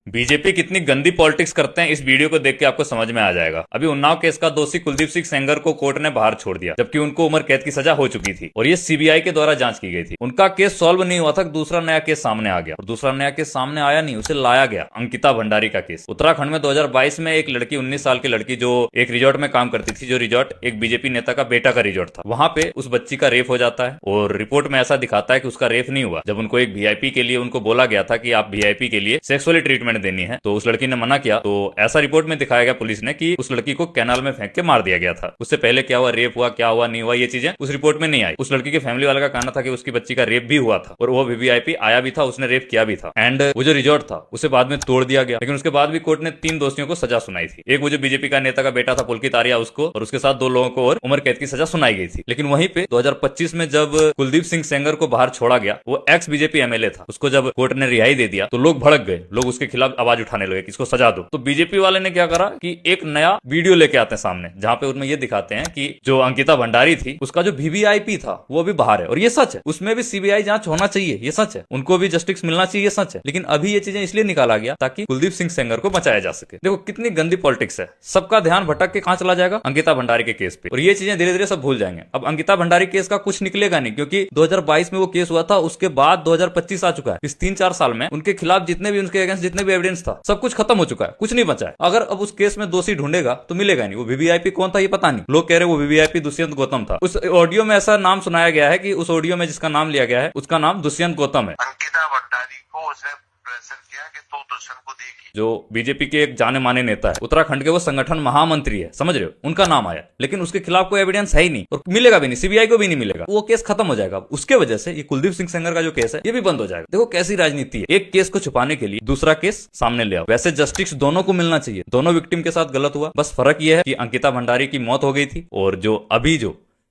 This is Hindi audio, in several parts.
बीजेपी कितनी गंदी पॉलिटिक्स करते हैं इस वीडियो को देख के आपको समझ में आ जाएगा। अभी उन्नाव केस का दोषी कुलदीप सिंह सेंगर को कोर्ट ने बाहर छोड़ दिया, जबकि उनको उम्र कैद की सजा हो चुकी थी और ये सीबीआई के द्वारा जांच की गई थी। उनका केस सॉल्व नहीं हुआ था, दूसरा नया केस सामने आ गया और दूसरा नया केस सामने आया नहीं, उसे लाया गया अंकिता भंडारी का केस। उत्तराखंड में 2022 में एक लड़की 19 साल की लड़की जो एक रिजॉर्ट में काम करती थी, जो रिजॉर्ट एक बीजेपी नेता का बेटा का रिजॉर्ट था, वहां पे उस बच्ची का रेप हो जाता है और रिपोर्ट में ऐसा दिखाता है कि उसका रेप नहीं हुआ। जब उनको एक वीआईपी के लिए उनको बोला गया था कि आप वीआईपी के लिए सेक्सुअली ट्रीटमेंट देनी है, तो उस लड़की ने मना किया। तो ऐसा रिपोर्ट में दिखाया गया पुलिस ने कि उस लड़की को कैनाल में फेंक के मार दिया गया था। उससे पहले क्या हुआ, रेप हुआ, क्या हुआ, नहीं हुआ, ये चीजें उस रिपोर्ट में नहीं आई। उस लड़की के फैमिली वाले का कहना था कि उसकी बच्ची का रेप भी हुआ था और वो वीवीआईपी आया भी था, उसने रेप किया भी था। एंड वो जो रिजॉर्ट था उसे बाद में तोड़ दिया गया, लेकिन उसके बाद भी कोर्ट ने 3 दोषियों को सजा सुनाई थी। एक वो जो बीजेपी का नेता का बेटा था पुलकित आर्या, उसको, और उसके साथ 2 लोगों को और उम्र कैद की सजा सुनाई गई थी। लेकिन वहीं पे 2025 में जब कुलदीप सिंह सेंगर को बाहर छोड़ा गया, वो एक्स बीजेपी एमएलए था, उसको जब कोर्ट ने रिहाई दे दिया तो लोग भड़क गए, लोग उसके खिलाफ आवाज उठाने लगे कि इसको सजा दो। तो बीजेपी वाले ने क्या करा कि एक नया वीडियो लेके आते हैं सामने, जहां पे उनमें ये दिखाते हैं कि जो अंकिता भंडारी थी उसका जो वीवीआईपी था वो भी बाहर है, और ये सच है। उसमें भी सीबीआई जांच होना चाहिए, ये सच है। उनको भी जस्टिस मिलना चाहिए, ये सच है। लेकिन अभी ये चीजें इसलिए निकाला गया ताकि कुलदीप सिंह सेंगर को बचाया जा सके। देखो कितनी गंदी पॉलिटिक्स है। सबका ध्यान भटक के कहां चला जाएगा, अंकिता भंडारी के केस पे, और ये चीजें धीरे धीरे सब भूल जाएंगे। अब अंकिता भंडारी केस का कुछ निकलेगा नहीं, क्योंकि 2022 में वो केस हुआ था, उसके बाद 2025 आ चुका है। इस 3-4 साल में उनके खिलाफ जितने भी, उनके अगेंस्ट जितने भी एविडेंस था, सब कुछ खत्म हो चुका है, कुछ नहीं बचा है। अगर अब उस केस में दोषी ढूंढेगा तो मिलेगा नहीं। वो वीवीआईपी कौन था ये पता नहीं, लोग कह रहे वो वीवीआईपी दुष्यंत गौतम था। उस ऑडियो में ऐसा नाम सुनाया गया है कि उस ऑडियो में जिसका नाम लिया गया है उसका नाम दुष्यंत गौतम है। अंकिता भंडारी को उसने प्रेशर किया कि तो दुष्यंत को देगी। जो बीजेपी के एक जाने माने नेता है, उत्तराखंड के वो संगठन महामंत्री है, समझ रहे हो, उनका नाम आया, लेकिन उसके खिलाफ कोई एविडेंस है ही नहीं और मिलेगा भी नहीं, सीबीआई को भी नहीं मिलेगा। वो केस खत्म हो जाएगा। उसके वजह से ये कुलदीप सिंह सेंगर का जो केस है ये भी बंद हो जाएगा। देखो कैसी राजनीति है, एक केस को छुपाने के लिए दूसरा केस सामने ले आओ। वैसे जस्टिस दोनों को मिलना चाहिए, दोनों विक्टिम के साथ गलत हुआ। बस फर्क ये है कि अंकिता भंडारी की मौत हो गई थी और जो अभी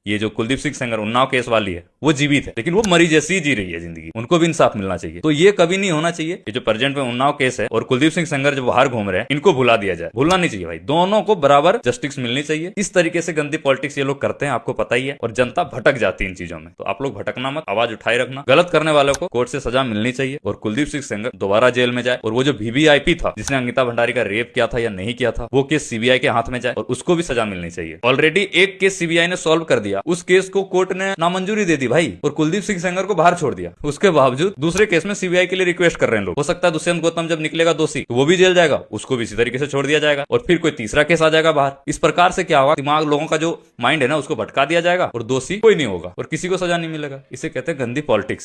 ये जो कुलदीप सिंह सेंगर उन्नाव केस वाली है वो जीवित है, लेकिन वो मरी जैसी जी रही है जिंदगी, उनको भी इंसाफ मिलना चाहिए। तो ये कभी नहीं होना चाहिए। ये जो प्रेजेंट में उन्नाव केस है और कुलदीप सिंह सेंगर जो बाहर घूम रहे हैं, इनको भुला दिया जाए, भूलना नहीं चाहिए भाई। दोनों को बराबर जस्टिस मिलनी चाहिए। इस तरीके से गंदी पॉलिटिक्स ये लोग करते हैं, आपको पता ही है, और जनता भटक जाती है इन चीजों में। तो आप लोग भटकना मत, आवाज उठाए रखना। गलत करने वालों को कोर्ट से सजा मिलनी चाहिए और कुलदीप सिंह सेंगर दोबारा जेल में जाए, और वो जो वीवीआईपी था जिसने अंकिता भंडारी का रेप किया था या नहीं किया था, वो केस सीबीआई के हाथ में जाए और उसको भी सजा मिलनी चाहिए। ऑलरेडी एक केस सीबीआई ने सॉल्व कर दिया, उस केस को कोर्ट ने नामंजूरी दे दी भाई, और कुलदीप सिंह सेंगर को बाहर छोड़ दिया। उसके बावजूद दूसरे केस में सीबीआई के लिए रिक्वेस्ट कर रहे हैं लोग। हो सकता है दुष्यंत गौतम जब निकलेगा दोषी तो वो भी जेल जाएगा, उसको भी इसी तरीके से छोड़ दिया जाएगा, और फिर कोई तीसरा केस आ जाएगा बाहर। इस प्रकार से क्या होगा, दिमाग लोगों का जो माइंड है ना उसको भटका दिया जाएगा और दोषी कोई नहीं होगा और किसी को सजा नहीं मिलेगा। इसे कहते हैं गंदी पॉलिटिक्स।